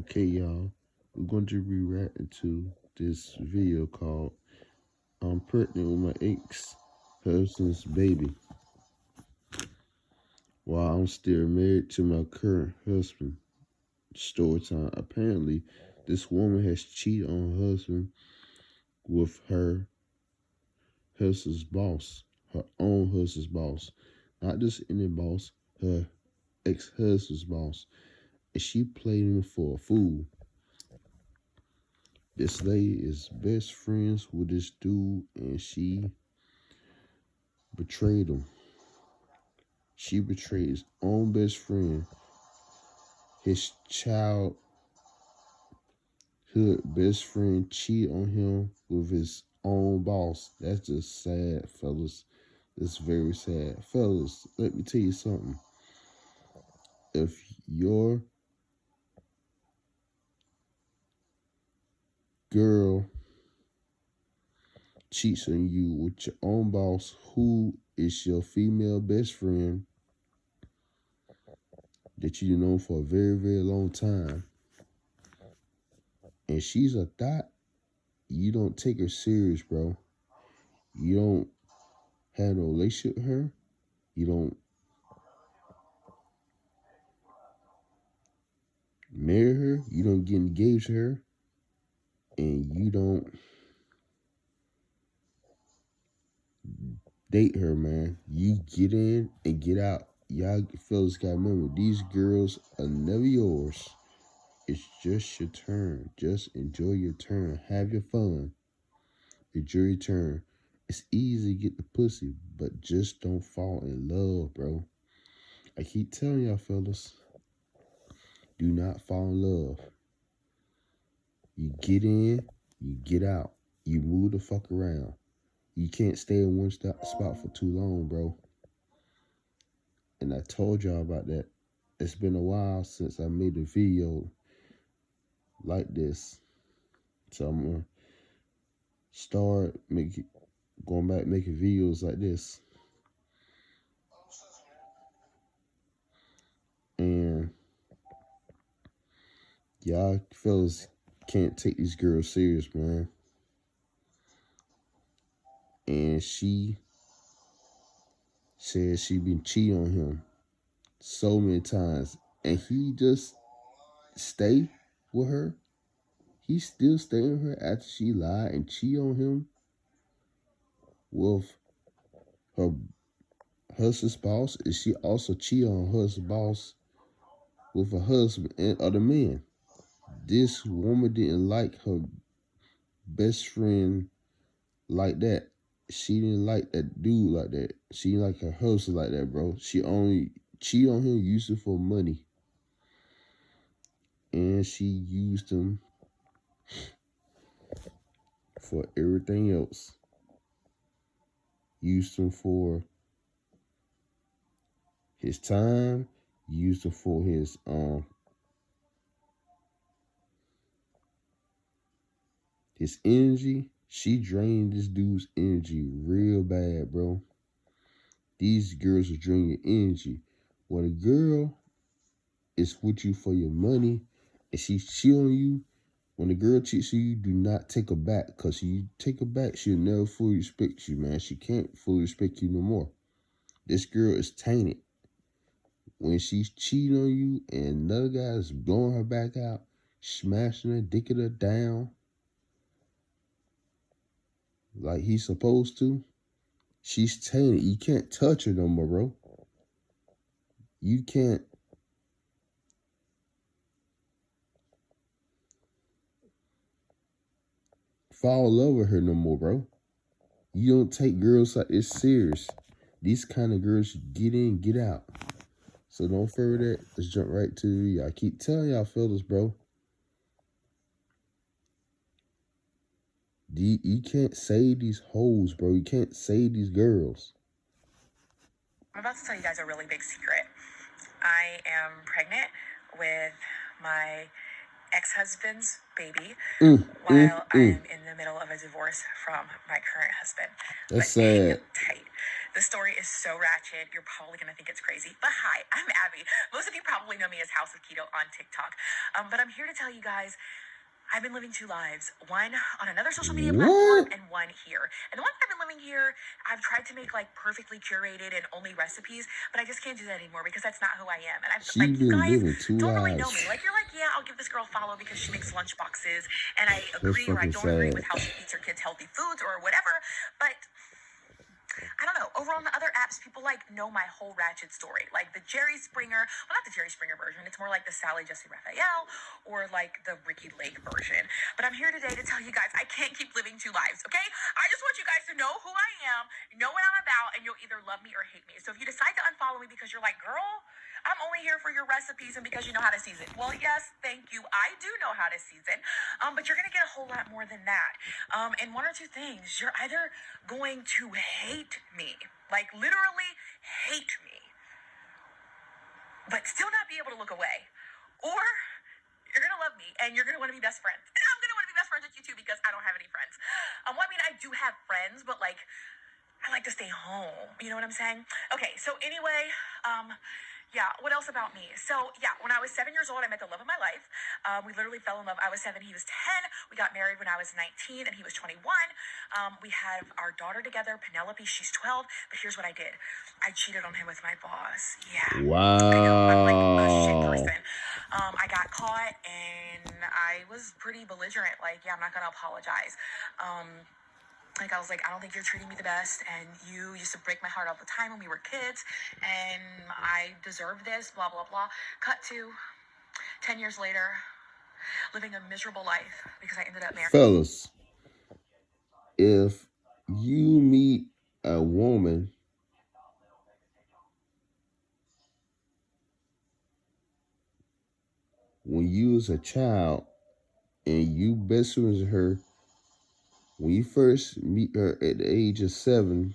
Okay, y'all, we're going to be reacting to this video called I'm Pregnant with My Ex-Husband's Baby While I'm Still Married to My Current Husband. Story time. Apparently, this woman has cheated on her husband with her husband's boss, her own husband's boss. Not just any boss, her ex-husband's boss. And she played him for a fool. This lady is best friends with this dude, and she betrayed him. She betrayed his own best friend, his childhood best friend, cheated on him with his own boss. That's just sad, fellas. It's very sad. Fellas, let me tell you something. If your girl cheats on you with your own boss, who is your female best friend that you know for a very, very long time, and she's a thought, you don't take her serious, bro. You don't have no relationship with her. You don't marry her. You don't get engaged to her. And you don't date her, man. You get in and get out. Y'all fellas gotta remember, these girls are never yours. It's just your turn. Just enjoy your turn. Have your fun. Enjoy your turn. It's easy to get the pussy, but just don't fall in love, bro. I keep telling y'all fellas, do not fall in love. You get in, you get out. You move the fuck around. You can't stay in one spot for too long, bro. And I told y'all about that. It's been a while since I made a video like this. So I'm gonna start going back making videos like this. And y'all fellas can't take these girls serious, man. And she said she been cheating on him so many times. And he just stay with her. He still stay with her after she lied and cheat on him with her husband's boss. And she also cheat on her husband's boss with her husband and other men. This woman didn't like her best friend like that. She didn't like that dude like that. She didn't like her husband like that, bro. She only cheated on him, used him for money. And she used him for everything else. Used him for his time, used him for his energy. She drained this dude's energy real bad, bro. These girls are draining your energy. When a girl is with you for your money and she's cheating on you, when a girl cheats on you, do not take her back. Because you take her back, she'll never fully respect you, man. She can't fully respect you no more. This girl is tainted. When she's cheating on you and another guy is blowing her back out, smashing her, dicking her down like he's supposed to, she's tainted. You can't touch her no more, bro. You can't fall in love with her no more, bro. You don't take girls like this serious. These kind of girls get in, get out. So don't further that. Let's jump right to the video. I keep telling y'all fellas, bro. You can't save these hoes, bro. You can't save these girls. I'm about to tell you guys a really big secret. I am pregnant with my ex-husband's baby while I am in the middle of a divorce from my current husband. That's sad. Tight. This story is so ratchet. You're probably going to think it's crazy. But hi, I'm Abby. Most of you probably know me as House of Keto on TikTok. But I'm here to tell you guys I've been living two lives, one on another social media platform and one here. And the one that I've been living here, I've tried to make like perfectly curated and only recipes, but I just can't do that anymore because that's not who I am. And I've like, you guys don't really know me. Like, you're like, yeah, I'll give this girl a follow because she makes lunch boxes, and I agree or I don't agree with how she feeds her kids healthy foods or whatever. But I don't know. Over on the other apps, people like know my whole ratchet story. Like the Jerry Springer, well, not the Jerry Springer version. It's more like the Sally Jesse Raphael or like the Ricky Lake version. But I'm here today to tell you guys I can't keep living two lives, okay? I just want you guys to know who I am, know what I'm about, and you'll either love me or hate me. So if you decide to unfollow me because you're like, girl, I'm only here for your recipes and because you know how to season. Well, yes, thank you. I do know how to season, but you're going to get a whole lot more than that. And one or two things. You're either going to hate me, like literally hate me, but still not be able to look away, or you're going to love me and you're going to want to be best friends. And I'm going to want to be best friends with you too because I don't have any friends. Well, I mean, I do have friends, but like, I like to stay home. You know what I'm saying? Okay, so anyway, yeah, what else about me? So, yeah, when I was 7 years old, I met the love of my life. We literally fell in love. I was 7, he was 10. We got married when I was 19, and he was 21. We had our daughter together, Penelope. She's 12. But here's what I did. I cheated on him with my boss. Yeah. Wow. I know, I'm like a shit person. I got caught, and I was pretty belligerent. Like, yeah, I'm not going to apologize. Like, I was like, I don't think you're treating me the best, and you used to break my heart all the time when we were kids, and I deserve this, blah, blah, blah. Cut to 10 years later, living a miserable life because I ended up married. Fellas, if you meet a woman when you was a child and you best friends with her, when you first meet her at the age of 7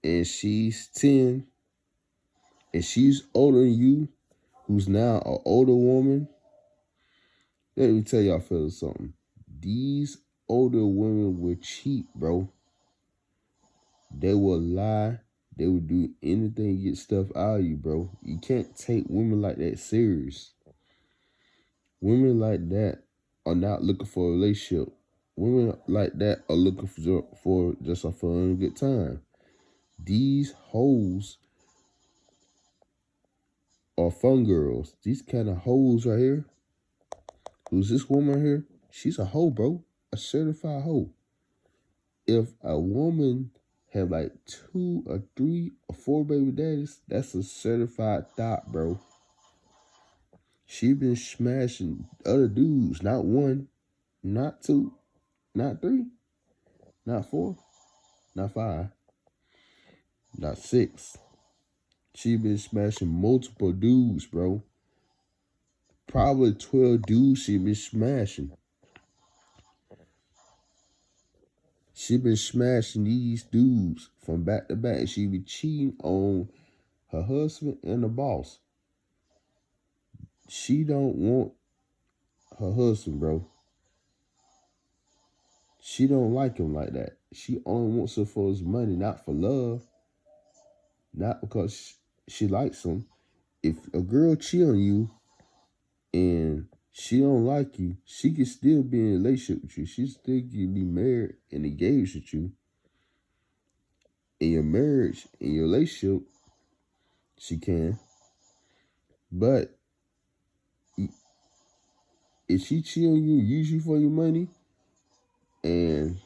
and she's 10 and she's older than you, who's now an older woman, let me tell y'all fellas something. These older women will cheat, bro. They will lie. They will do anything to get stuff out of you, bro. You can't take women like that serious. Women like that are not looking for a relationship. Women like that are looking for just a fun and good time. These hoes are fun girls. These kind of hoes right here. Who's this woman here? She's a hoe, bro. A certified hoe. If a woman have like 2 or 3 or 4 baby daddies, that's a certified thought, bro. She been smashing other dudes. Not 1, not 2, not 3, not 4, not 5, not 6. She been smashing multiple dudes, bro. Probably 12 dudes she been smashing. She been smashing these dudes from back to back. She be cheating on her husband and the boss. She don't want her husband, bro. She don't like him like that. She only wants him for his money, not for love. Not because she likes him. If a girl cheat on you and she don't like you, she can still be in a relationship with you. She still can be married and engaged with you. In your marriage, in your relationship, she can. But if she cheat on you, use you for your money, and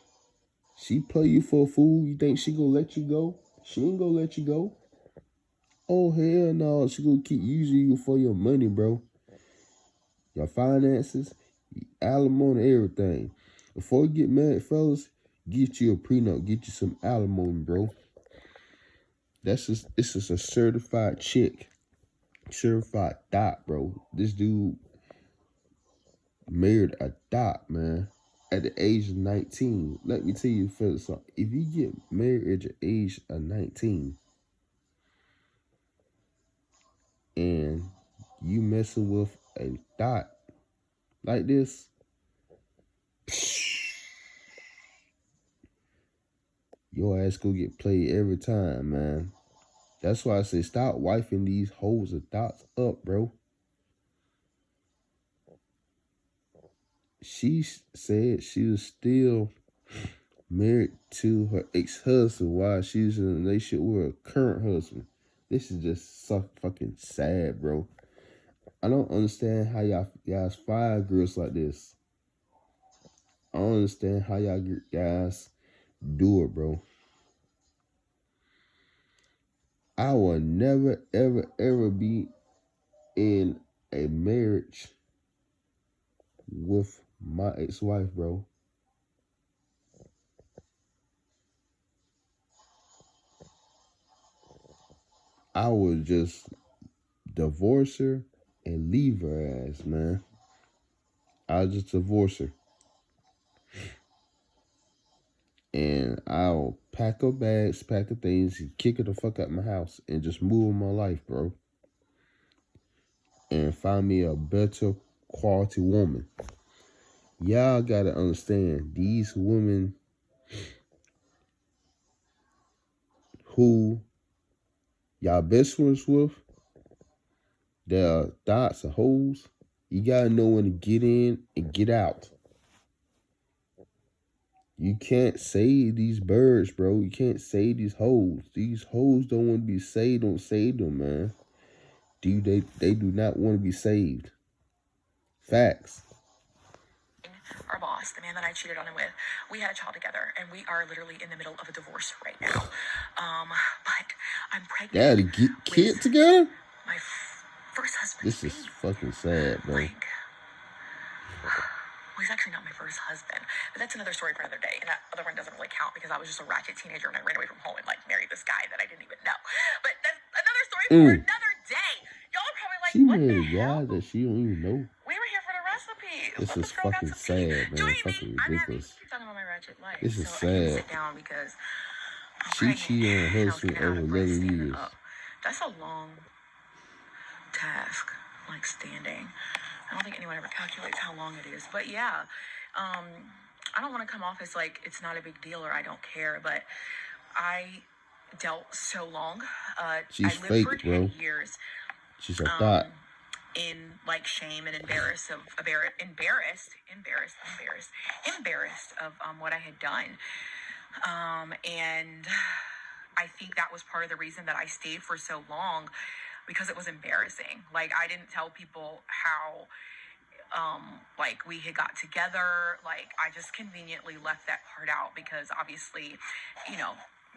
she play you for a fool, you think she gonna let you go? She ain't gonna let you go. Oh, hell no. She gonna keep using you for your money, bro. Your finances, alimony, everything. Before you get married, fellas, get you a prenup. Get you some alimony, bro. This is a certified chick. Certified dot, bro. This dude married a dot, man. At the age of 19. Let me tell you, fellas, if you get married at the age of 19 and you messing with a dot like this, your ass go get played every time, man. That's why I say stop wifing these hoes of thoughts up, bro. She said she was still married to her ex-husband while she was in a relationship with her current husband. This is just so fucking sad, bro. I don't understand how y'all guys find girls like this. I don't understand how y'all guys do it, bro. I will never, ever, ever be in a marriage with my ex-wife, bro. I would just divorce her and leave her ass, man. I'll just divorce her. And I'll pack her bags, pack her things, and kick her the fuck out of my house and just move on my life, bro. And find me a better quality woman. Y'all gotta understand, these women who y'all best friends with, their thoughts and hoes, you gotta know when to get in and get out. You can't save these birds, bro. You can't save these hoes. These hoes don't want to be saved. Don't save them, man. They do not want to be saved. Facts. Our boss, the man that I cheated on him with, we had a child together, and we are literally in the middle of a divorce right now. But I'm pregnant. Yeah, to get kids together? My first husband. This is fucking sad, bro. Well, he's actually not my first husband, but that's another story for another day. And that other one doesn't really count because I was just a ratchet teenager and I ran away from home and married this guy that I didn't even know. But that's another story for another day. Y'all are probably like, she what married the hell? That she don't even know. We were here for the recipe. This is fucking sad, man. Fucking ridiculous. I'm talking about my ratchet life. This is sad. sad. I need to sit down because she cheated on her husband over 11 years. That's a long task, standing. I don't think anyone ever calculates how long it is. But yeah, I don't want to come off as it's not a big deal or I don't care, but I dealt so long. She's I lived fake, for 10 bro. years. She's a thought. In shame and embarrassed of what I had done. And I think that was part of the reason that I stayed for so long, because it was embarrassing. I didn't tell people how we had got together. I just conveniently left that part out because obviously,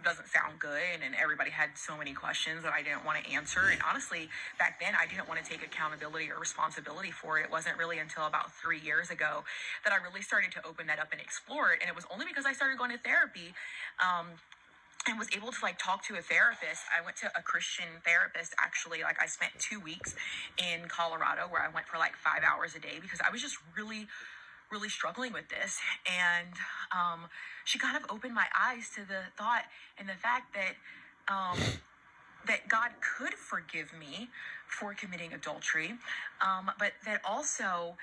doesn't sound good, and everybody had so many questions that I didn't want to answer. And honestly, back then I didn't want to take accountability or responsibility for it. It wasn't really until about 3 years ago that I really started to open that up and explore it. And it was only because I started going to therapy and was able to talk to a therapist. I went to a Christian therapist, actually. I spent 2 weeks in Colorado where I went for 5 hours a day because I was just really struggling with this. And she kind of opened my eyes to the thought and the fact that that God could forgive me for committing adultery, but that also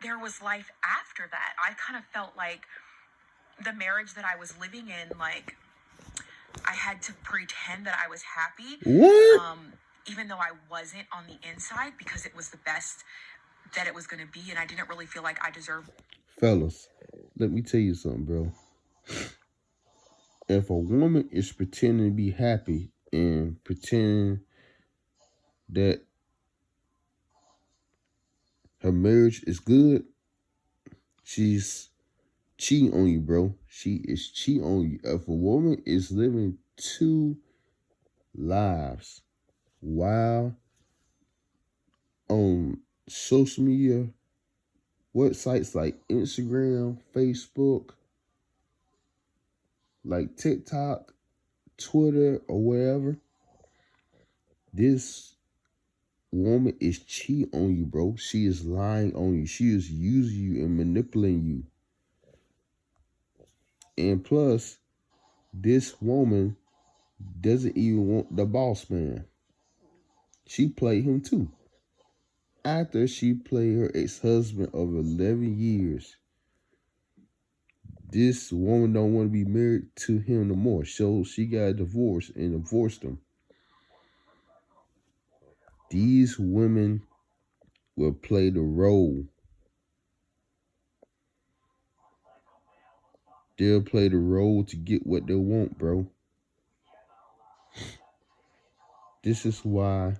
there was life after that. I kind of felt like the marriage that I was living in, I had to pretend that I was happy. What? Even though I wasn't on the inside, because it was the best that it was going to be, and I didn't really feel like I deserved. Fellas, let me tell you something, bro. If a woman is pretending to be happy and pretending that her marriage is good, she's cheating on you, bro. She is cheating on you. If a woman is living 2 lives while on social media websites like Instagram, Facebook, TikTok, Twitter, or whatever, this woman is cheating on you, bro. She is lying on you. She is using you and manipulating you. And plus, this woman doesn't even want the boss man. She played him too. After she played her ex-husband of 11 years, this woman don't want to be married to him no more. So she got divorced and divorced him. These women will play the role. They'll play the role to get what they want, bro. This is why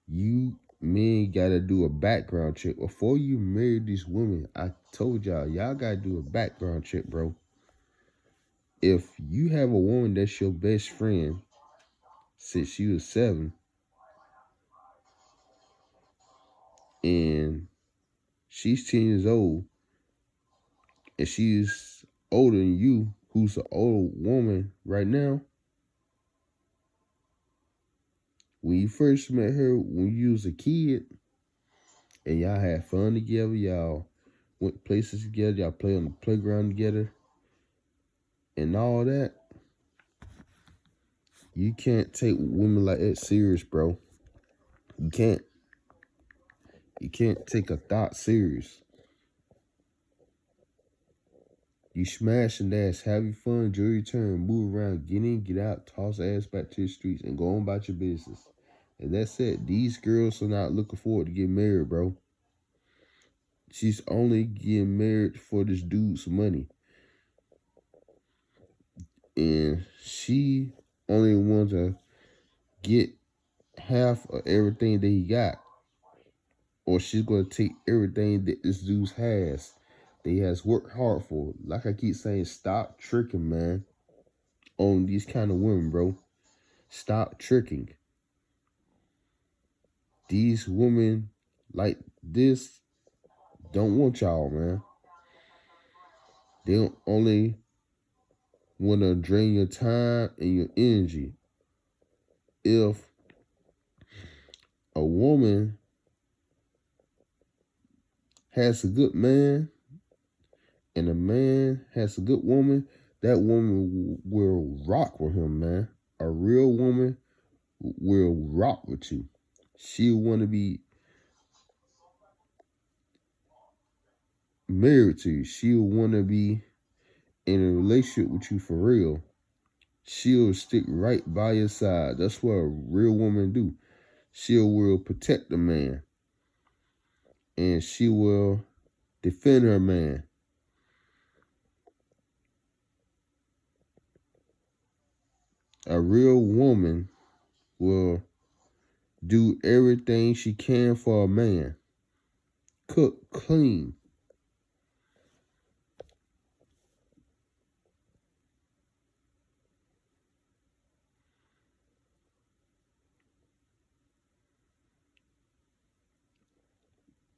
you men gotta do a background check. Before you marry these women, I told y'all gotta do a background check, bro. If you have a woman that's your best friend since she was 7, and she's 10 years old, and she's older than you, who's an old woman right now, when you first met her, when you was a kid, and y'all had fun together, y'all went places together, y'all played on the playground together, and all that, you can't take women like that serious, bro. You can't. You can't take a thought serious. You smashing ass, having fun, enjoy your turn, move around, get in, get out, toss ass back to the streets, and go on about your business. And that's it. These girls are not looking forward to getting married, bro. She's only getting married for this dude's money. And she only wants to get half of everything that he got. Or she's going to take everything that this dude has. That he has worked hard for. Like I keep saying, stop tricking, man. On these kind of women, bro. Stop tricking. These women like this don't want y'all, man. They don't only want to drain your time and your energy. If a woman has a good man and a man has a good woman, that woman will rock with him, man. A real woman will rock with you. She'll want to be married to you. She'll want to be in a relationship with you for real. She'll stick right by your side. That's what a real woman do. She will protect the man. And she will defend her man. A real woman will do everything she can for a man. Cook, clean.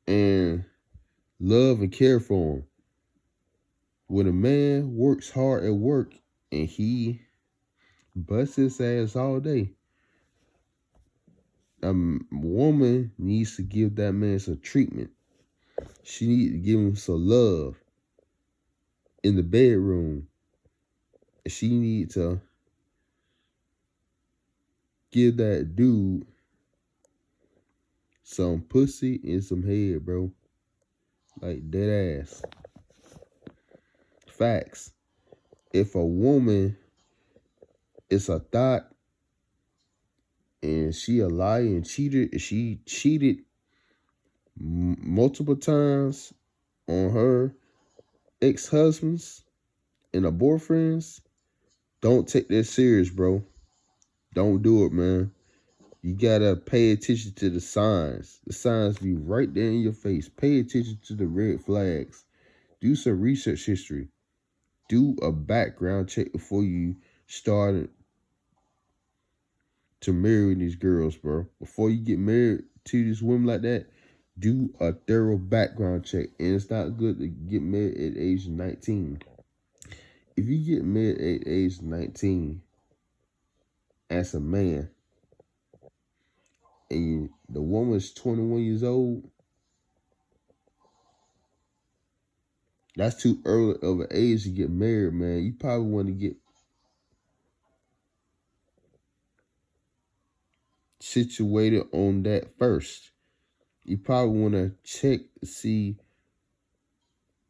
And love and care for him. When a man works hard at work and he busts his ass all day, a woman needs to give that man some treatment. She needs to give him some love in the bedroom. She needs to give that dude some pussy and some head, bro. Like dead ass. Facts. If a woman is a thought and she a liar and cheated, she cheated multiple times on her ex-husbands and her boyfriends, don't take that serious, bro. Don't do it, man. You gotta pay attention to the signs. The signs be right there in your face. Pay attention to the red flags. Do some research history. Do a background check before you start to marry these girls, bro. Before you get married to these women like that, do a thorough background check. And it's not good to get married at age 19. If you get married at age 19 as a man, and the woman's 21 years old, that's too early of an age to get married, man. You probably want to get situated on that first. You probably want to check to see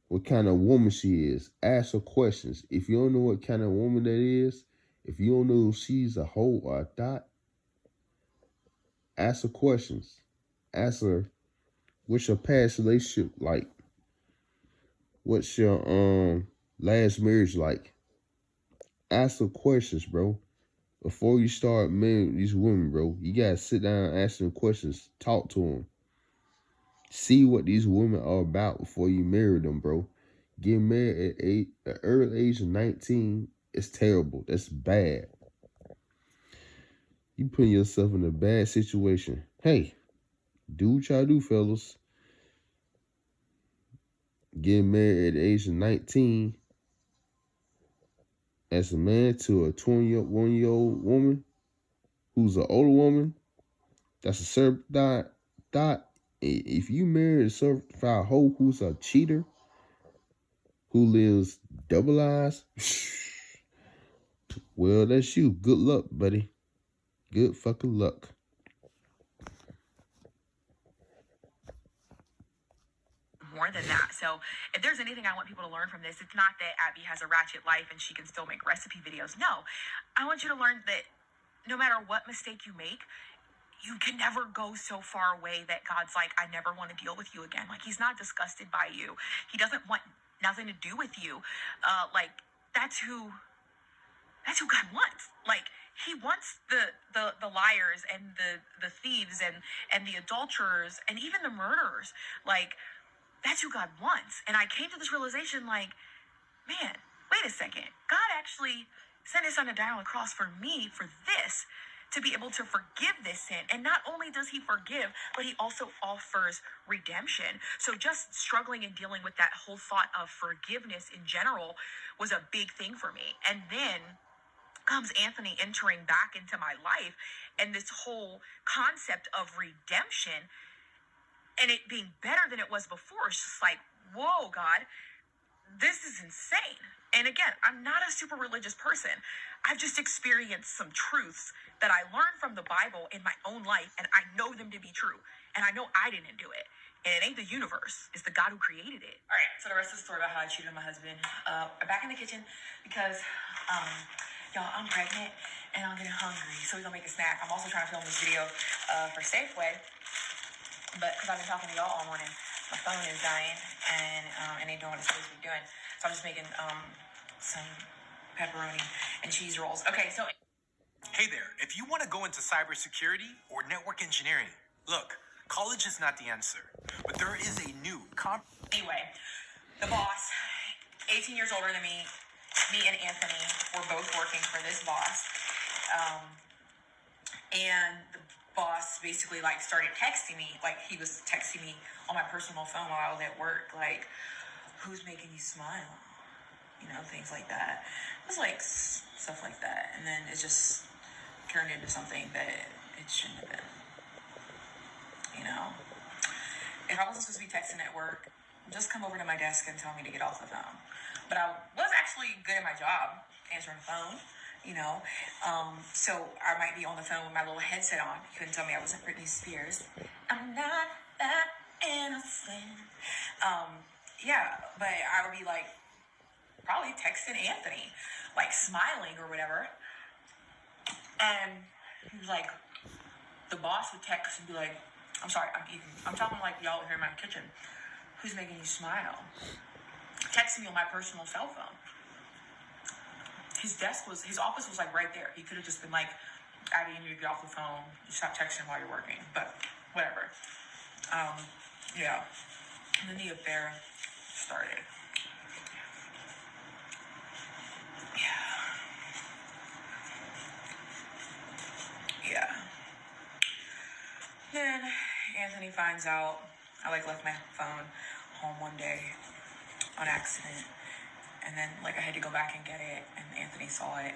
what kind of woman she is. Ask her questions. If you don't know what kind of woman that is, if you don't know if she's a hoe or a thot, ask her questions. Ask her, what's your past relationship like? What's your last marriage like? Ask her questions, bro. Before you start marrying these women, bro, you gotta sit down and ask them questions. Talk to them. See what these women are about before you marry them, bro. Getting married at the early age of 19 is terrible. That's bad. You putting yourself in a bad situation. Hey, do what y'all do, fellas. Getting married at the age of 19 as a man to a 21-year-old woman who's an older woman, that's a certified thot. If you marry a certified hoe who's a cheater, who lives double lives, well, that's you. Good luck, buddy. Good fucking luck. More than that. So if there's anything I want people to learn from this, it's not that Abby has a ratchet life and she can still make recipe videos. No, I want you to learn that no matter what mistake you make, you can never go so far away that God's like, I never want to deal with you again. Like, he's not disgusted by you. He doesn't want nothing to do with you. Like, that's who God wants. Like, he wants the liars and the thieves and the adulterers and even the murderers. Like, that's who God wants. And I came to this realization, like, man, wait a second. God actually sent his son to die on the cross for me, for this, to be able to forgive this sin. And not only does he forgive, but he also offers redemption. So just struggling and dealing with that whole thought of forgiveness in general was a big thing for me. And then comes Anthony entering back into my life, and this whole concept of redemption and it being better than it was before. It's just like, whoa, God, this is insane. And again, I'm not a super religious person. I've just experienced some truths that I learned from the Bible in my own life, and I know them to be true. And I know I didn't do it. And it ain't the universe. It's the God who created it. All right, so the rest of the story about how I cheated on my husband. I'm back in the kitchen because, y'all, I'm pregnant and I'm getting hungry. So we're going to make a snack. I'm also trying to film this video for Safeway. But because I've been talking to y'all all morning, my phone is dying and ain't doing what it's supposed to be doing. So I'm just making some pepperoni and cheese rolls. Okay, so hey there, if you want to go into cybersecurity or network engineering, look, college is not the answer, but there is a new anyway, the boss, 18 years older than me and Anthony were both working for this boss. And the boss basically like started texting me, like he was texting me on my personal phone while I was at work, like, who's making you smile? You know, things like that. It was like stuff like that. And then it just turned into something that it shouldn't have been. You know? If I wasn't supposed to be texting at work, just come over to my desk and tell me to get off the phone. But I was actually good at my job, answering the phone. You know, so I might be on the phone with my little headset on. You couldn't tell me I wasn't Britney Spears. I'm not that innocent. Yeah, but I would be like, probably texting Anthony, like smiling or whatever. And he was like, the boss would text and be like, I'm sorry, I'm eating. I'm talking like y'all here in my kitchen. Who's making you smile? Texting me on my personal cell phone. His office was like right there. He could have just been like, Abby, you need to get off the phone. You stop texting while you're working. But whatever. Yeah. And then the affair started. Yeah. Then Anthony finds out I like left my phone home one day on accident. And then like I had to go back and get it, and Anthony saw it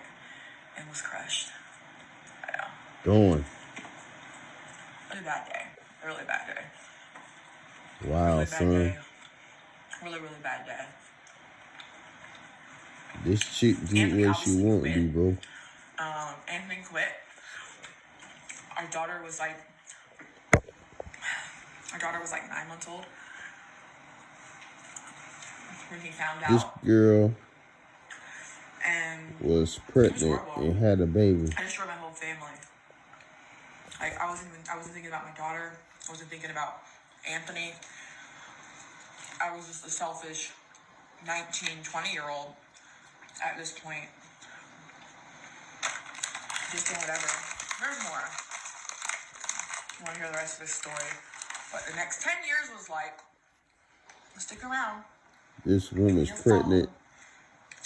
and was crushed. I know. Going. Really bad day. A really bad day. Wow, really bad son. Day. Really, really bad day. This chick do what she want to do, bro. Anthony quit. Our daughter was like 9 months old. when he found This out. girl And was it was pregnant horrible. and had a baby. I destroyed my whole family. Like, I wasn't thinking about my daughter. I wasn't thinking about Anthony. I was just a selfish 19, 20-year-old at this point. Just doing whatever. There's more. You want to hear the rest of this story. But the next 10 years was like, stick around. This woman's pregnant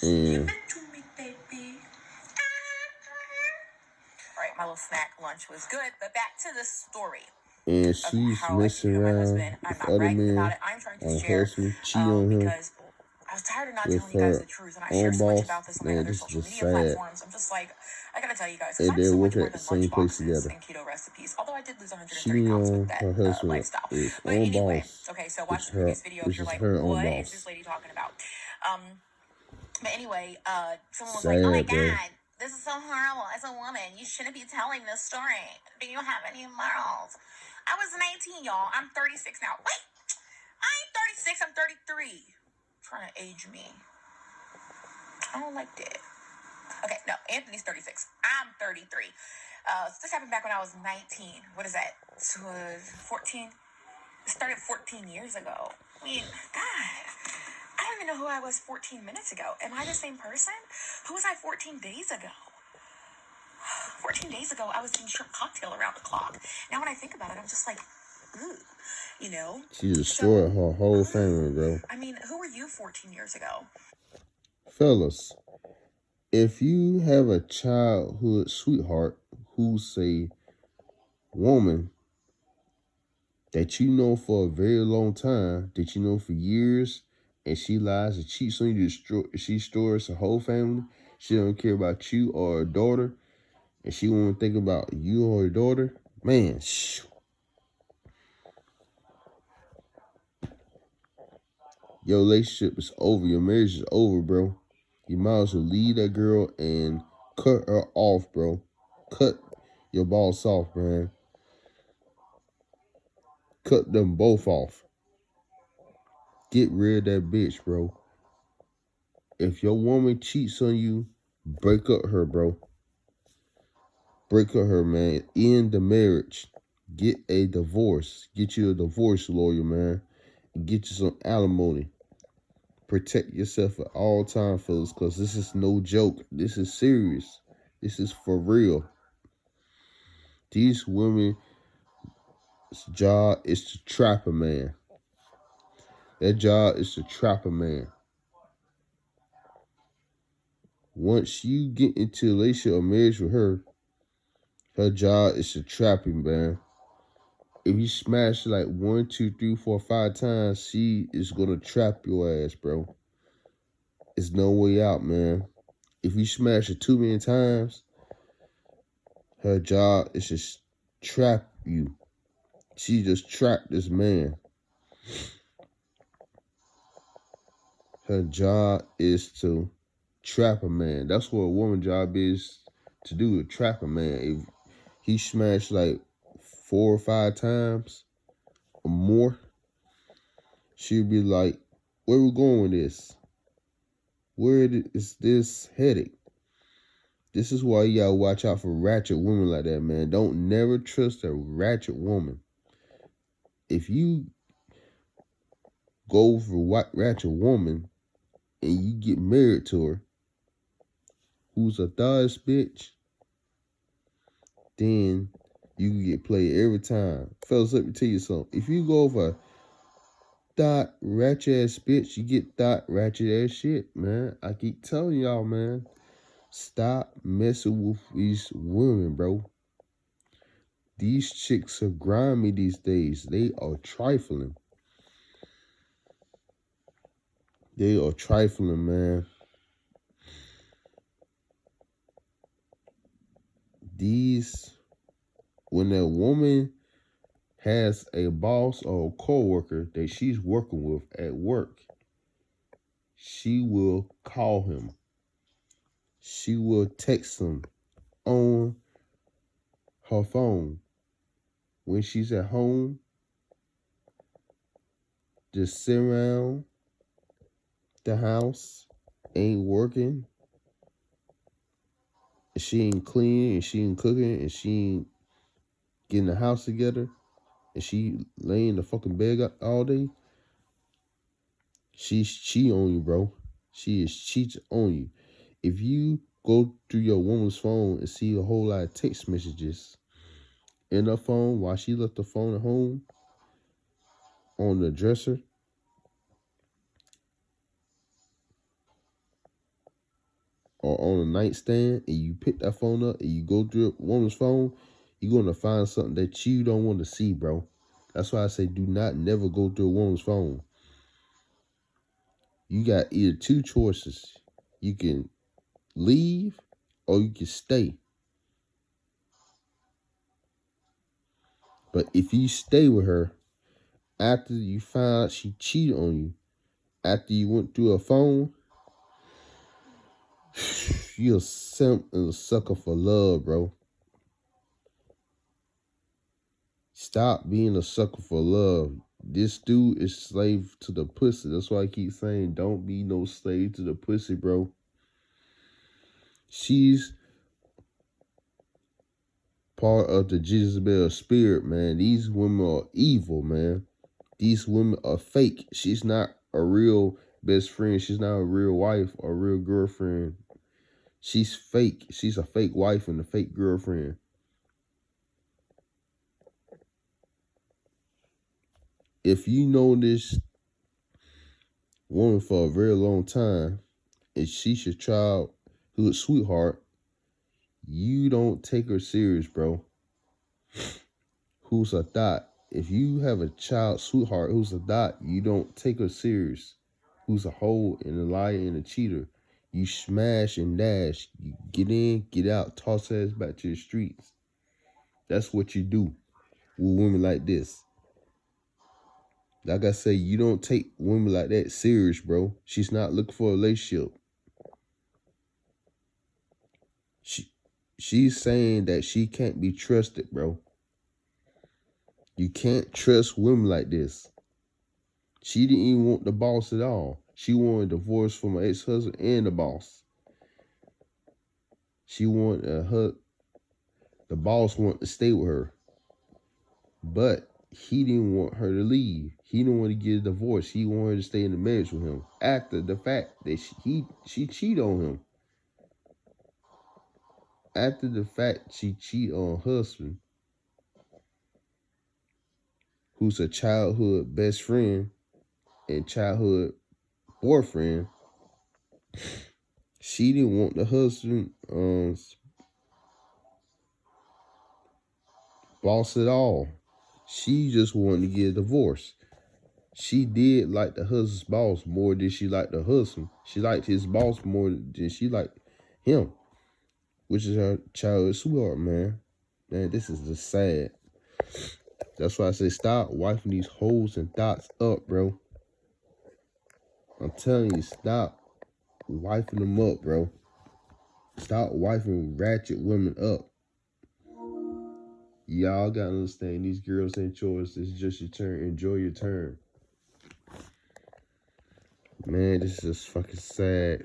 and Give it to me, baby. All right, my little snack lunch was good, but back to the story. she's How I messing treated my around husband. I'm with not other bragging about men, it. I'm trying to her share husband, cheat on her because I was tired of not with telling you guys her the truth, and I share own so much boss. about this on my Man, other this is social just media sad. platforms. I'm just like, I gotta tell you guys, And because I'm they're so much working more at the than same lunch place boxes together. and keto recipes. Although I did lose 130 Cheating pounds on with that her husband lifestyle. with But own anyway, boss, okay, so which watch the previous video if is you're like, her own what boss. is this lady talking about? But anyway, someone was like, oh my Sad, bro. God, this is so horrible. As a woman, you shouldn't be telling this story. Do you have any morals? I was 19, y'all. I'm 36 now. Wait, I ain't 36, I'm 33. Trying to age me. I don't like that. Okay, no, Anthony's 36. I'm 33. This happened back when I was 19. What is that? So, 14? It started 14 years ago. I mean, God, I don't even know who I was 14 minutes ago. Am I the same person? Who was I 14 days ago? 14 days ago, I was doing shrimp cocktail around the clock. Now, when I think about it, I'm just like, ooh, you know? She destroyed her whole family, bro. I mean, who were you 14 years ago? Fellas, if you have a childhood sweetheart who's a woman that you know for a very long time, that you know for years, and she lies and cheats on you, she destroys her whole family, she don't care about you or her daughter, and she won't think about you or her daughter, man, your relationship is over. Your marriage is over, bro. You might as well leave that girl and cut her off, bro. Cut your boss off, man. Cut them both off. Get rid of that bitch, bro. If your woman cheats on you, break up her, bro. Break up her, man. End the marriage. Get a divorce. Get you a divorce lawyer, man. Get you some alimony. Protect yourself at all times, fellas, because this is no joke. This is serious. This is for real. These women's job is to trap a man. Their job is to trap a man. Once you get into a relationship or marriage with her, her job is to trap him, man. If you smash like 1, 2, 3, 4, 5 times, she is gonna trap your ass, bro. It's no way out, man. If you smash it too many times, her job is to trap you. She just trapped this man. Her job is to trap a man. That's what a woman's job is to do, to trap a man. If he smashed like 4 or 5 times or more, she'll be like, where we going with this? Where is this headed? This is why you gotta watch out for ratchet women like that, man. Don't never trust a ratchet woman. If you go for a ratchet woman and you get married to her, who's a thottish bitch, then you can get played every time. Fellas, let me tell you something. If you go for a thought ratchet ass bitch, you get thought ratchet ass shit, man. I keep telling y'all, man. Stop messing with these women, bro. These chicks are grimy these days. They are trifling. They are trifling, man. When a woman has a boss or a coworker that she's working with at work, she will call him. She will text him on her phone. When she's at home, just sit around the house ain't working, and she ain't cleaning, and she ain't cooking, and she ain't getting the house together, and she laying in the fucking bed all day, she's cheating on you, bro. She is cheating on you. If you go through your woman's phone and see a whole lot of text messages in her phone while she left the phone at home on the dresser or on a nightstand, and you pick that phone up and you go through a woman's phone, you're going to find something that you don't want to see, bro. That's why I say do not never go through a woman's phone. You got either two choices. You can leave or you can stay. But if you stay with her after you find out she cheated on you, after you went through her phone, you're a simp and a sucker for love, bro. Stop being a sucker for love. This dude is slave to the pussy. That's why I keep saying don't be no slave to the pussy, bro. She's part of the Jezebel spirit, man. These women are evil, man. These women are fake. She's not a real best friend. She's not a real wife or a real girlfriend. She's fake. She's a fake wife and a fake girlfriend. If you know this woman for a very long time and she's your childhood sweetheart, you don't take her serious, bro. Who's a thought? If you have a child sweetheart who's a thought, you don't take her serious. Who's a hoe and a liar and a cheater. You smash and dash. You get in, get out, toss ass back to the streets. That's what you do with women like this. Like I say, you don't take women like that serious, bro. She's not looking for a relationship. She's saying that she can't be trusted, bro. You can't trust women like this. She didn't even want the boss at all. She wanted a divorce from her ex-husband and the boss. She wanted the boss wanted to stay with her. But he didn't want her to leave. He didn't want to get a divorce. He wanted her to stay in the marriage with him after the fact that she cheated on him. After the fact she cheated on her husband, who's a childhood best friend and childhood boyfriend. She didn't want the husband boss at all. She just wanted to get a divorce. She did like the husband's boss more than she liked the husband. She liked his boss more than she liked him, which is her childhood sweetheart, man. Man, this is just sad. That's why I say stop wiping these holes and dots up, bro. I'm telling you, stop wiping them up, bro. Stop wiping ratchet women up. Y'all gotta understand, these girls ain't yours. This is just your turn. Enjoy your turn. Man, this is just fucking sad.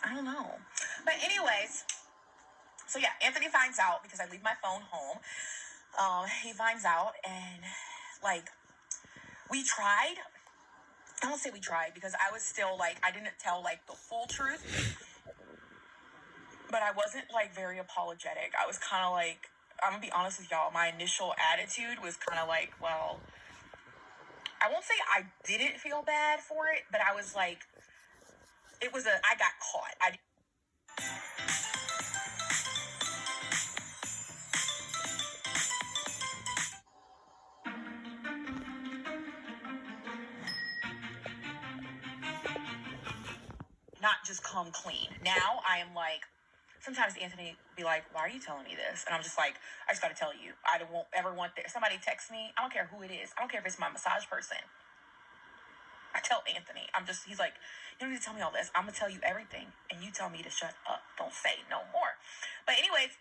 I don't know. But anyways, so yeah, Anthony finds out because I leave my phone home. He finds out and like we tried. I don't say we tried because I was still like I didn't tell like the full truth. But I wasn't like very apologetic. I was kind of like, I'm gonna be honest with y'all, my initial attitude was kind of like, well, I won't say I didn't feel bad for it, but I was like, I got caught. Not just come clean. Now I am like, sometimes Anthony be like, why are you telling me this? And I'm just like, I just got to tell you, I won't ever want this. Somebody texts me, I don't care who it is. I don't care if it's my massage person. I tell Anthony, he's like, you don't need to tell me all this. I'm going to tell you everything. And you tell me to shut up. Don't say no more. But anyways,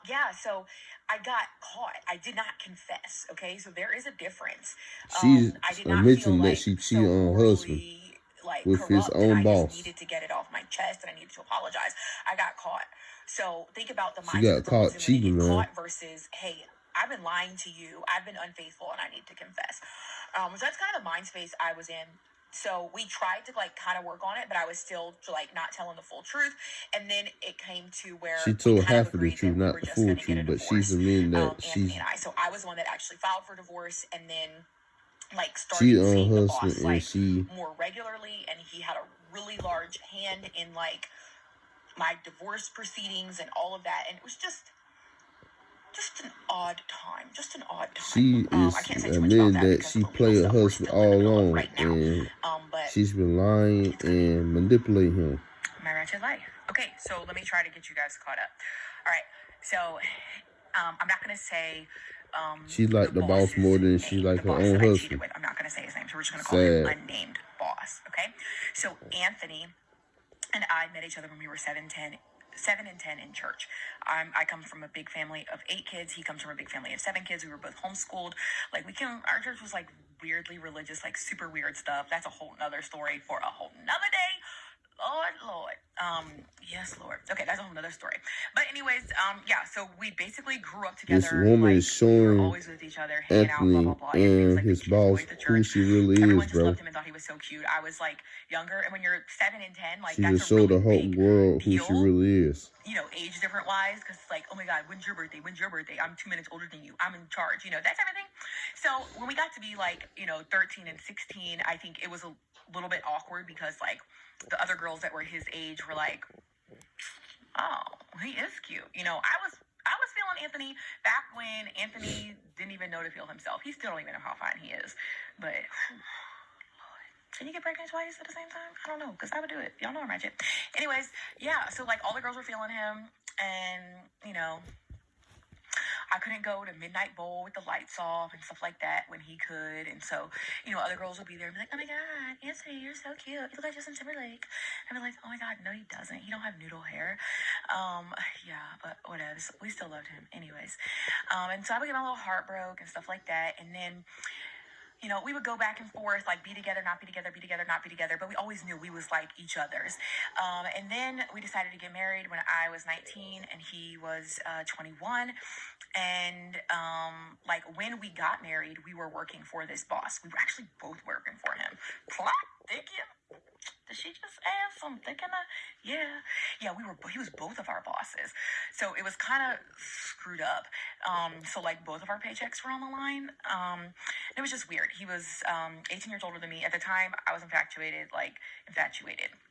Yeah, so I got caught. I did not confess. Okay, so there is a difference. She I did not feel admitting that like she cheated so on her husband morally like with his corrupt, and own I just boss. needed to get it off my chest, and I needed to apologize. I got caught. So think about the She mindset got of girls caught and when they cheating, get man. caught versus, hey, I've been lying to you, I've been unfaithful, and I need to confess. So that's kind of the mind space I was in. So we tried to like kind of work on it, but I was still like not telling the full truth. And then it came to where She we told kind of half of the agreed truth, that we not were the just full going to get a truth, but she's divorce, admitting that Anthony she's and I. So I was the one that actually filed for divorce, and then like cheated started on seeing her the husband, boss and like she more regularly, and he had a really large hand in like my divorce proceedings and all of that, and it was just an odd time. Just an odd time. I is can't say too much about admitting that that because she the legal played her stuff we're husband still in the all middle of along, right now. and But she's been lying it's gonna be and manipulating him. my wretched life. Okay, so let me try to get you guys caught up. All right, so I'm not gonna say She liked the boss boss's more than she name. liked The her boss own that I cheated husband. with. I'm not gonna say his name, so we're just gonna call him Sad. unnamed boss. Okay, so Anthony and I met each other when we were 7 and 10 in church. I come from a big family of 8 kids. He comes from a big family of 7 kids. We were both homeschooled. Like our church was like weirdly religious, like super weird stuff. That's a whole nother story for a whole nother day. Lord. Yes, Lord. Okay, that's a whole nother story. But anyways, yeah, so we basically grew up This together. woman Like, is we were showing always with each other, hanging out, blah, blah, Anthony blah. Anthony was and like the his cutest boy boss at the who church. she really Everyone is, just bro. loved him and thought he was so cute. I was like younger, and when you're 7 and 10, like She that's just a showed really the whole big world who she deal, really is. you know, age different wise, because it's like, oh my God, when's your birthday? When's your birthday? I'm 2 minutes older than you. I'm in charge, you know, that type of thing. So when we got to be like, you know, 13 and 16, I think it was a little bit awkward because like the other girls that were his age were like, oh, he is cute. You know, I was feeling Anthony back when Anthony didn't even know to feel himself. He still don't even know how fine he is. But can you get pregnant twice at the same time? I don't know, because I would do it. Y'all know I'm ratchet. Anyways, yeah, so like all the girls were feeling him, and you know, I couldn't go to Midnight Bowl with the lights off and stuff like that when he could. And so, you know, other girls would be there and be like, oh my God, Anthony, you're so cute. You look like Justin Timberlake. I'd be like, oh my God, no, he doesn't. He don't have noodle hair. Yeah, but whatever. We still loved him anyways. And so I would get my little heart broke and stuff like that. And then, you know, we would go back and forth, like be together, not be together, be together, not be together. But we always knew we was like each other's. And then we decided to get married when I was 19 and he was 21. And like when we got married, we were working for this boss. We were actually both working for him. Plot thicket. Did she just ask something? Yeah. He was both of our bosses. So it was kind of screwed up. So like both of our paychecks were on the line. It was just weird. He was 18 years older than me. At the time, I was infatuated.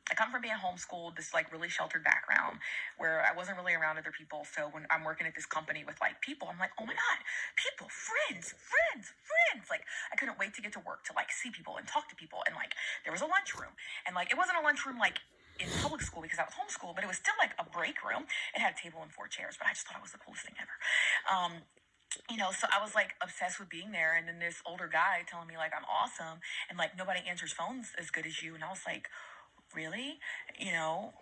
I come from being homeschooled, this like really sheltered background where I wasn't really around other people. So when I'm working at this company with like people, I'm like, oh my God, people, friends. Like I couldn't wait to get to work to like see people and talk to people. And like there was a lunchroom, and like it wasn't a lunchroom like in public school because I was homeschooled, but it was still like a break room. It had a table and 4 chairs, but I just thought it was the coolest thing ever. You know, so I was like obsessed with being there, and then this older guy telling me like I'm awesome and like nobody answers phones as good as you, and I was like, really? You know,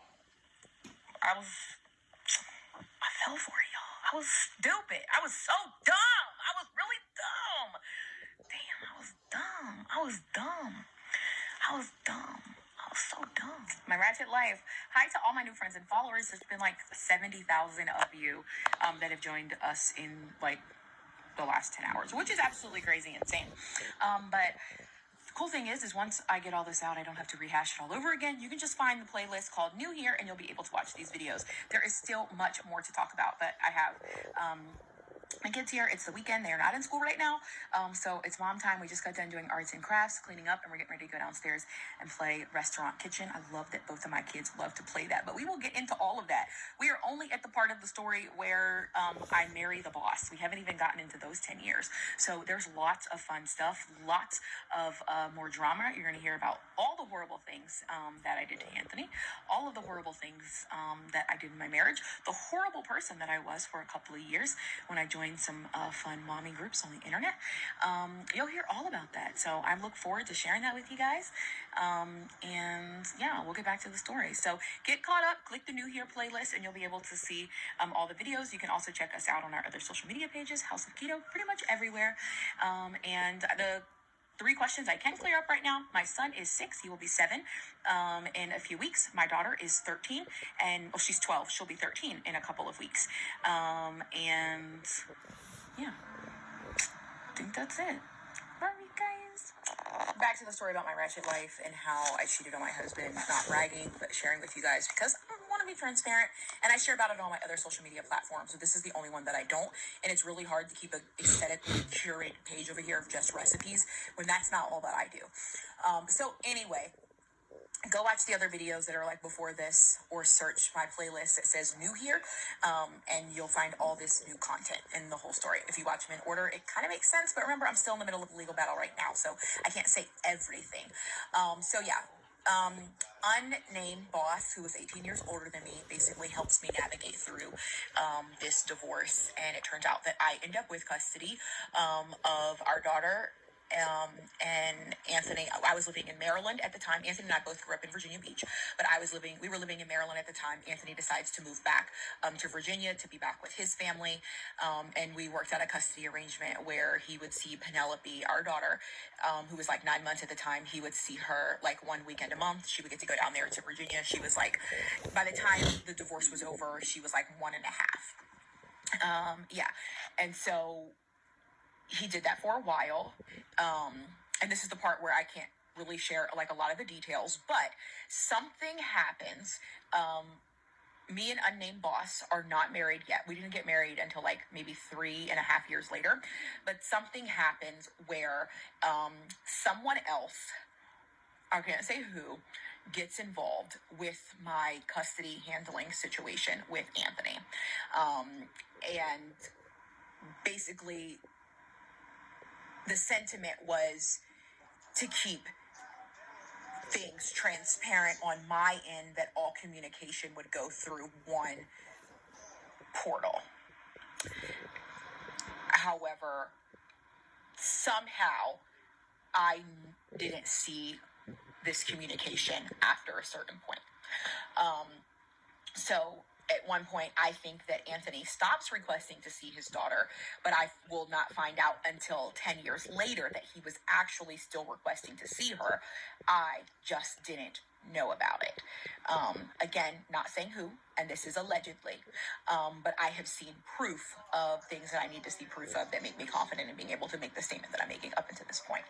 I fell for it, y'all. I was stupid. I was so dumb. I was really dumb. Damn, I was dumb. I was so dumb. My ratchet life. Hi to all my new friends and followers. There's been like 70,000 of you that have joined us in like the last 10 hours, which is absolutely crazy insane. But the cool thing is once I get all this out, I don't have to rehash it all over again. You can just find the playlist called New Here and you'll be able to watch these videos. There is still much more to talk about, but I have my kids here. It's the weekend. They're not in school right now. So it's mom time. We just got done doing arts and crafts, cleaning up, and we're getting ready to go downstairs and play Restaurant Kitchen. I love that both of my kids love to play that, but we will get into all of that. We are only at the part of the story where I marry the boss. We haven't even gotten into those 10 years. So there's lots of fun stuff, lots of more drama. You're going to hear about all the horrible things that I did to Anthony, all of the horrible things that I did in my marriage, the horrible person that I was for a couple of years when I joined some fun mommy groups on the internet. You'll hear all about that. So I look forward to sharing that with you guys. And yeah, we'll get back to the story. So get caught up, click the New Here playlist, and you'll be able to see all the videos, you can also check us out on our other social media pages, House of Keto, pretty much everywhere. And the 3 questions I can clear up right now. My son is 6. He will be 7 in a few weeks. My daughter is 13, and she's 12. She'll be 13 in a couple of weeks. And yeah, I think that's it. Love you guys. Back to the story about my ratchet life and how I cheated on my husband, not bragging, but sharing with you guys because I want to be transparent, and I share about it on my other social media platforms. So this is the only one that I don't, and it's really hard to keep an aesthetically curated page over here of just recipes when that's not all that I do. So anyway, go watch the other videos that are like before this, or search my playlist that says new here, and you'll find all this new content and the whole story. If you watch them in order, it kind of makes sense, but remember, I'm still in the middle of a legal battle right now, so I can't say everything. Unnamed boss, who was 18 years older than me, basically helps me navigate through this divorce, and it turns out that I end up with custody of our daughter. And Anthony, I was living in Maryland at the time. Anthony and I both grew up in Virginia Beach, but we were living in Maryland at the time. Anthony decides to move back to Virginia to be back with his family. And we worked out a custody arrangement where he would see Penelope, our daughter, who was like 9 months at the time. He would see her like 1 weekend a month. She would get to go down there to Virginia. She was like, by the time the divorce was over, she was like 1.5. And so he did that for a while. And this is the part where I can't really share like a lot of the details, but something happens. Me and unnamed boss are not married yet. We didn't get married until like maybe 3.5 years later, but something happens where someone else, I can't say who, gets involved with my custody handling situation with Anthony. And basically the sentiment was to keep things transparent on my end, that all communication would go through one portal. However, somehow I didn't see this communication after a certain point. So at one point, I think that Anthony stops requesting to see his daughter, but I will not find out until 10 years later that he was actually still requesting to see her. I just didn't know about it. Again, not saying who, and this is allegedly, but I have seen proof of things that I need to see proof of that make me confident in being able to make the statement that I'm making up until this point.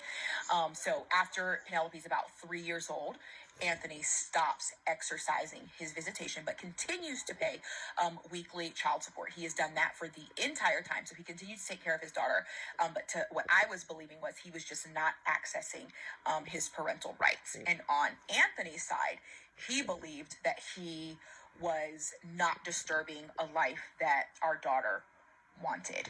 So after Penelope's about 3 years old, Anthony stops exercising his visitation, but continues to pay weekly child support. He has done that for the entire time, so he continues to take care of his daughter. But to what I was believing was he was just not accessing his parental rights. And on Anthony's side, he believed that he was not disturbing a life that our daughter wanted.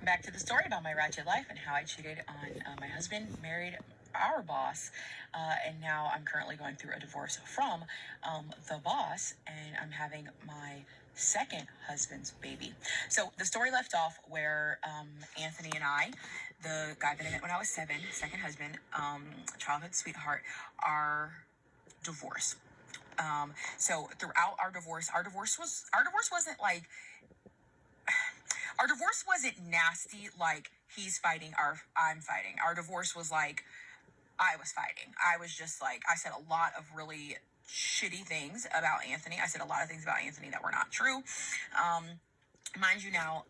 Back to the story about my ratchet life and how I cheated on my husband, married our boss, and now I'm currently going through a divorce from the boss, and I'm having my second husband's baby. So the story left off where Anthony and I, the guy that I met when I was 7, second husband, childhood sweetheart, are divorced. So throughout our divorce wasn't like, our divorce wasn't nasty, like he's fighting, I'm fighting. Our divorce was like, I was fighting. I was just like, I said a lot of really shitty things about Anthony. I said a lot of things about Anthony that were not true. Mind you now,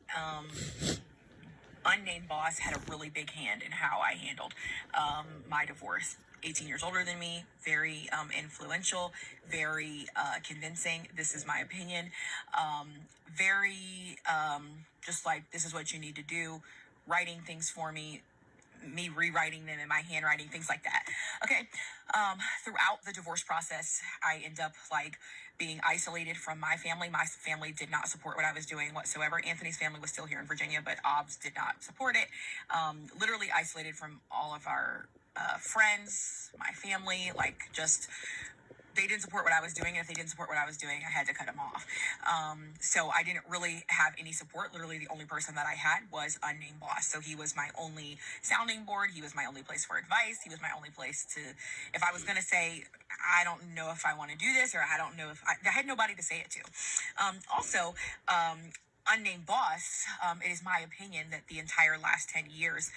unnamed boss had a really big hand in how I handled my divorce. 18 years older than me, very influential, very convincing. This is my opinion. Very just like, this is what you need to do, writing things for me rewriting them in my handwriting, things like that. Okay. Throughout the divorce process, I end up like being isolated from my family. My family did not support what I was doing whatsoever. Anthony's family was still here in Virginia, but OBS did not support it. Literally isolated from all of our friends, my family, like just they didn't support what I was doing. And if they didn't support what I was doing, I had to cut them off. So I didn't really have any support. Literally the only person that I had was Unnamed Boss. So he was my only sounding board. He was my only place for advice. He was my only place to, if I was going to say, I don't know if I want to do this, or I don't know if I had nobody to say it to. Also, Unnamed Boss, it is my opinion that the entire last 10 years,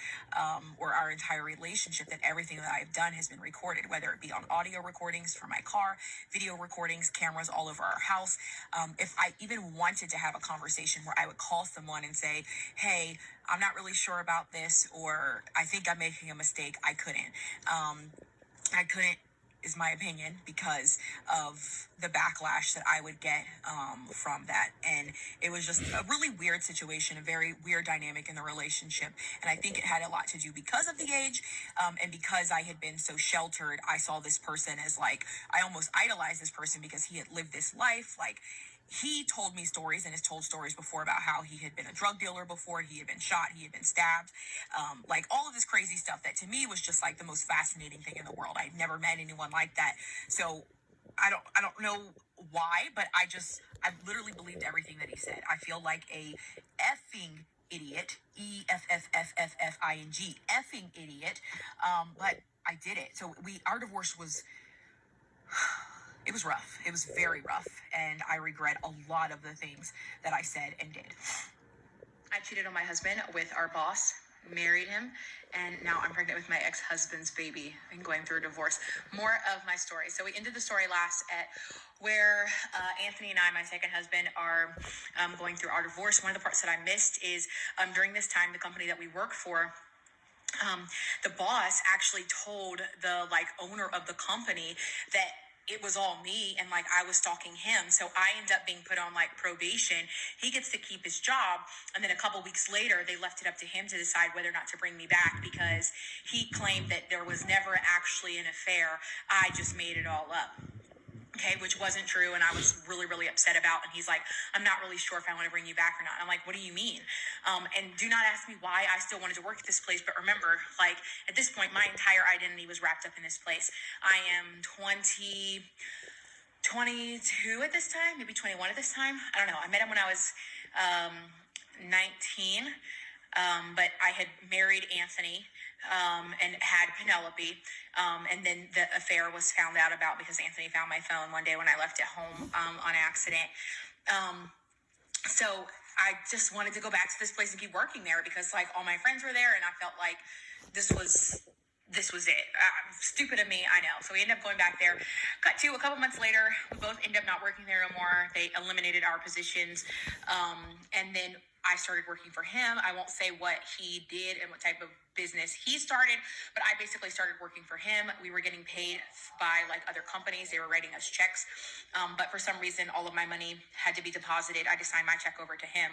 or our entire relationship, that everything that I've done has been recorded, whether it be on audio recordings from my car, video recordings, cameras all over our house. If I even wanted to have a conversation where I would call someone and say, hey, I'm not really sure about this, or I think I'm making a mistake, I couldn't. I couldn't, is my opinion, because of the backlash that I would get from that. And it was just a really weird situation, a very weird dynamic in the relationship. And I think it had a lot to do because of the age, and because I had been so sheltered. I saw this person as like, I almost idolized this person because he had lived this life. Like, he told me stories and has told stories before about how he had been a drug dealer before, he had been shot, he had been stabbed, like all of this crazy stuff that to me was just like the most fascinating thing in the world. I'd never met anyone like that. So I don't know why, but I literally believed everything that he said. I feel like a effing idiot, EFFFFFING, effing idiot. But I did it. So our divorce was, it was rough. It was very rough. And I regret a lot of the things that I said and did. I cheated on my husband with our boss, married him, and now I'm pregnant with my ex-husband's baby and going through a divorce. More of my story. So we ended the story last at where Anthony and I, my second husband, are going through our divorce. One of the parts that I missed is during this time, the company that we work for, the boss actually told the owner of the company that it was all me and I was stalking him. So I end up being put on probation. He gets to keep his job. And then a couple weeks later, they left it up to him to decide whether or not to bring me back, because he claimed that there was never actually an affair. I just made it all up. Okay, which wasn't true, and I was really, really upset about. And he's like, I'm not really sure if I want to bring you back or not. I'm like, what do you mean? And do not ask me why I still wanted to work at this place. But remember, at this point, my entire identity was wrapped up in this place. I am 22 at this time, maybe 21 at this time. I don't know. I met him when I was 19, but I had married Anthony and had Penelope. And then the affair was found out about because Anthony found my phone one day when I left it home on accident. So I just wanted to go back to this place and keep working there because all my friends were there, and I felt like this was it. Stupid of me, I know. So we ended up going back there. Cut to a couple months later, we both ended up not working there no more. They eliminated our positions. And then I started working for him. I won't say what he did and what type of business he started, but I basically started working for him. We were getting paid by other companies. They were writing us checks. But for some reason, all of my money had to be deposited. I just signed my check over to him.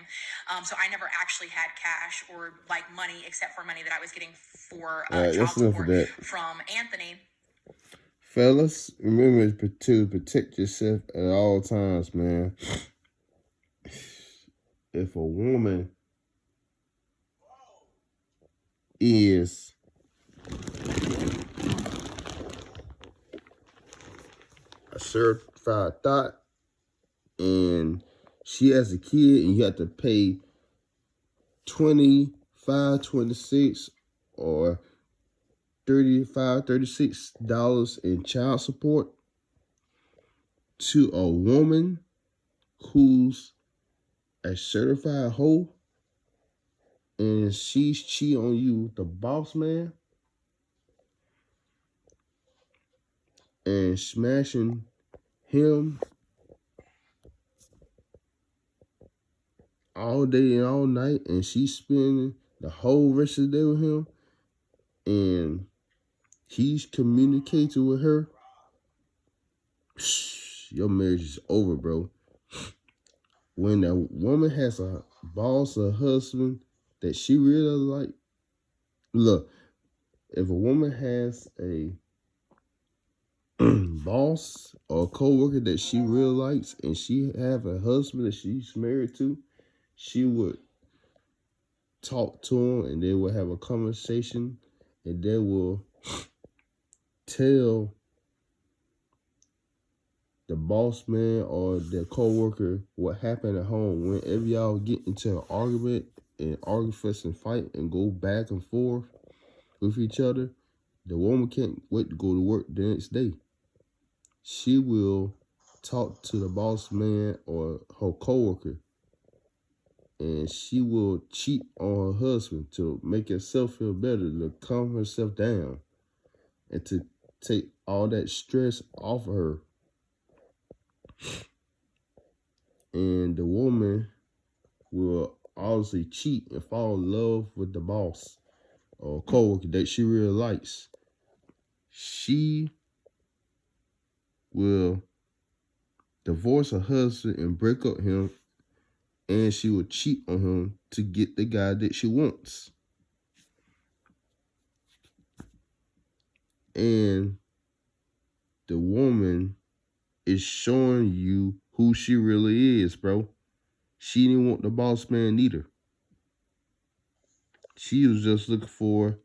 So I never actually had cash or money except for money that I was getting for child support from Anthony. Fellas, remember to protect yourself at all times, man. If a woman is a certified thought and she has a kid and you have to pay $25, $26 or $35, $36 in child support to a woman who's a certified hoe and she's cheating on you with the boss man and smashing him all day and all night, and she's spending the whole rest of the day with him, and he's communicating with her, your marriage is over, bro. When a woman has a boss or husband that she really like, look, if a woman has a boss or a co-worker that she really likes and she have a husband that she's married to, she would talk to him and they will have a conversation and they will tell the boss man or the coworker what happened at home. Whenever y'all get into an argument and argue, fuss, and fight and go back and forth with each other, the woman can't wait to go to work the next day. She will talk to the boss man or her coworker, and she will cheat on her husband to make herself feel better, to calm herself down, and to take all that stress off of her. And the woman will obviously cheat and fall in love with the boss or coworker that she really likes. She will divorce her husband and break up him, and she will cheat on him to get the guy that she wants. And the woman is showing you who she really is, bro. She didn't want the boss man either. She was just looking for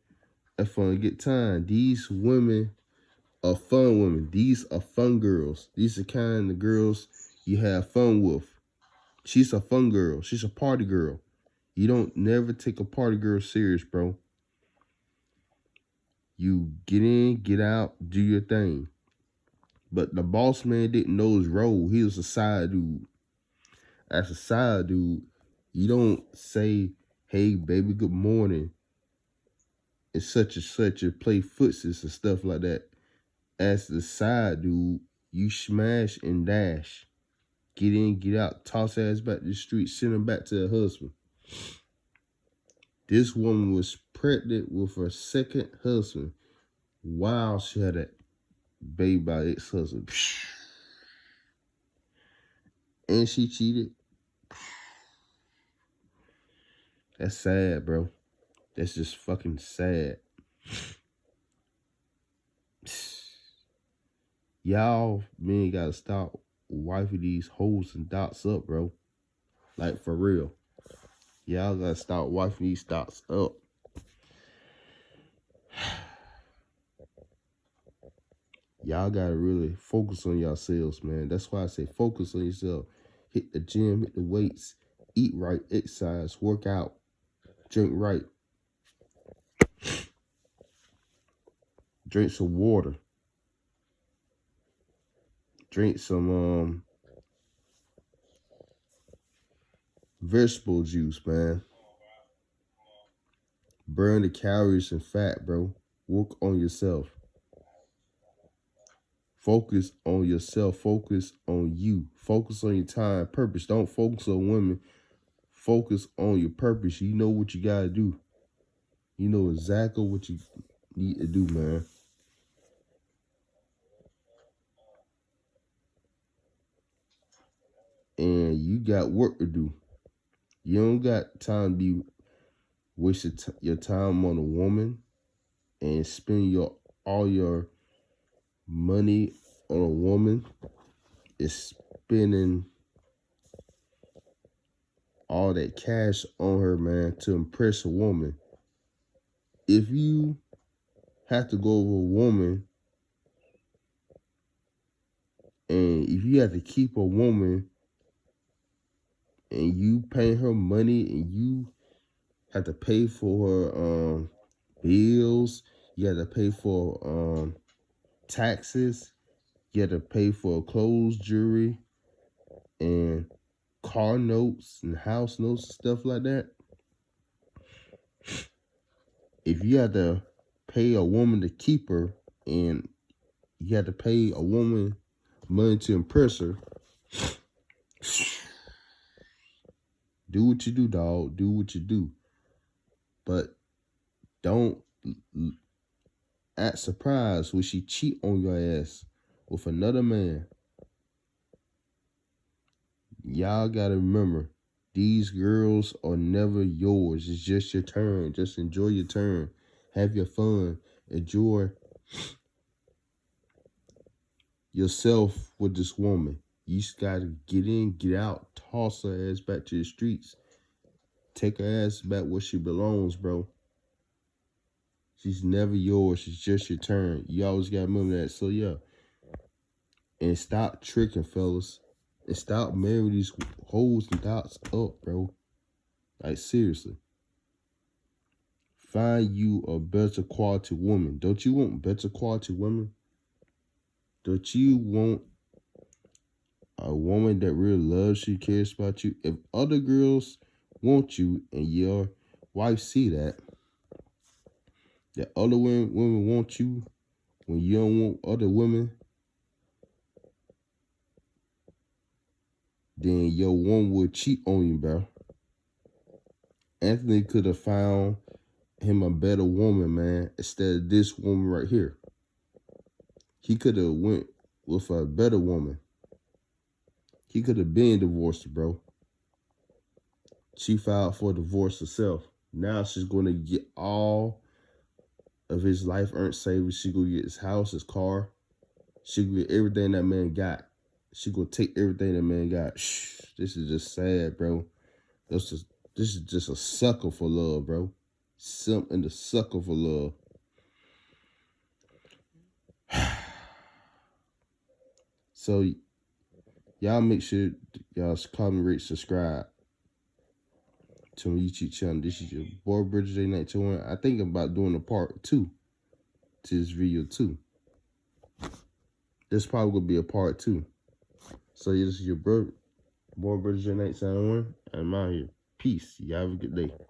a fun good time. These women are fun women. These are fun girls. These are kind of girls you have fun with. She's a fun girl. She's a party girl. You don't never take a party girl serious, bro. You get in, get out, do your thing. But the boss man didn't know his role. He was a side dude. As a side dude, you don't say, hey, baby, good morning, and such and play footsies and stuff like that. As the side dude, you smash and dash. Get in, get out, toss ass back to the street, send her back to her husband. This woman was pregnant with her second husband while she had a baby by her ex-husband. And she cheated. That's sad, bro. That's just fucking sad. Y'all men gotta stop wiping these holes and dots up, bro. Like, for real. Y'all gotta stop wiping these dots up. Y'all gotta really focus on yourselves, man. That's why I say focus on yourself. Hit the gym, hit the weights, eat right, exercise, work out, drink right. Drink some water. Drink some vegetable juice, man. Burn the calories and fat, bro. Work on yourself. Focus on yourself. Focus on you. Focus on your time, purpose. Don't focus on women. Focus on your purpose. You know what you gotta do. You know exactly what you need to do, man. And you got work to do. You don't got time to be wasting your time on a woman and spend all your money on a woman. Is spending all that cash on her, man, to impress a woman. If you have to go with a woman, and if you have to keep a woman and you pay her money and you have to pay for her bills, you have to pay for taxes, you have to pay for clothes, jewelry, and car notes and house notes and stuff like that. If you have to pay a woman to keep her and you have to pay a woman money to impress her, do what you do, dog. Do what you do. But don't act surprised when she cheat on your ass with another man. Y'all gotta remember, these girls are never yours. It's just your turn. Just enjoy your turn. Have your fun. Enjoy yourself with this woman. You just gotta get in, get out, toss her ass back to the streets. Take her ass back where she belongs, bro. She's never yours. It's just your turn. You always gotta remember that. So, yeah. And stop tricking, fellas. And stop marrying these hoes and dots up, bro. Like, seriously. Find you a better quality woman. Don't you want better quality women? Don't you want a woman that really loves you, cares about you? If other girls want you and your wife see that other women want you when you don't want other women, then your one would cheat on you, bro. Anthony could have found him a better woman, man, instead of this woman right here. He could have went with a better woman. He could have been divorced, bro. She filed for divorce herself. Now she's going to get all of his life earned savings. She going to get his house, his car. She going to get everything that man got. She going to take everything that man got. Shh, this is just sad, bro. This is just a sucker for love, bro. Simp and the sucker for love. So, y'all make sure y'all comment, rate, subscribe to my YouTube channel. This is your boy, Bridger J921. I think about doing a part 2 to this video, too. This probably going to be a part 2. So, this is your boy, Bridger J921. And I'm out here. Peace. Y'all have a good day.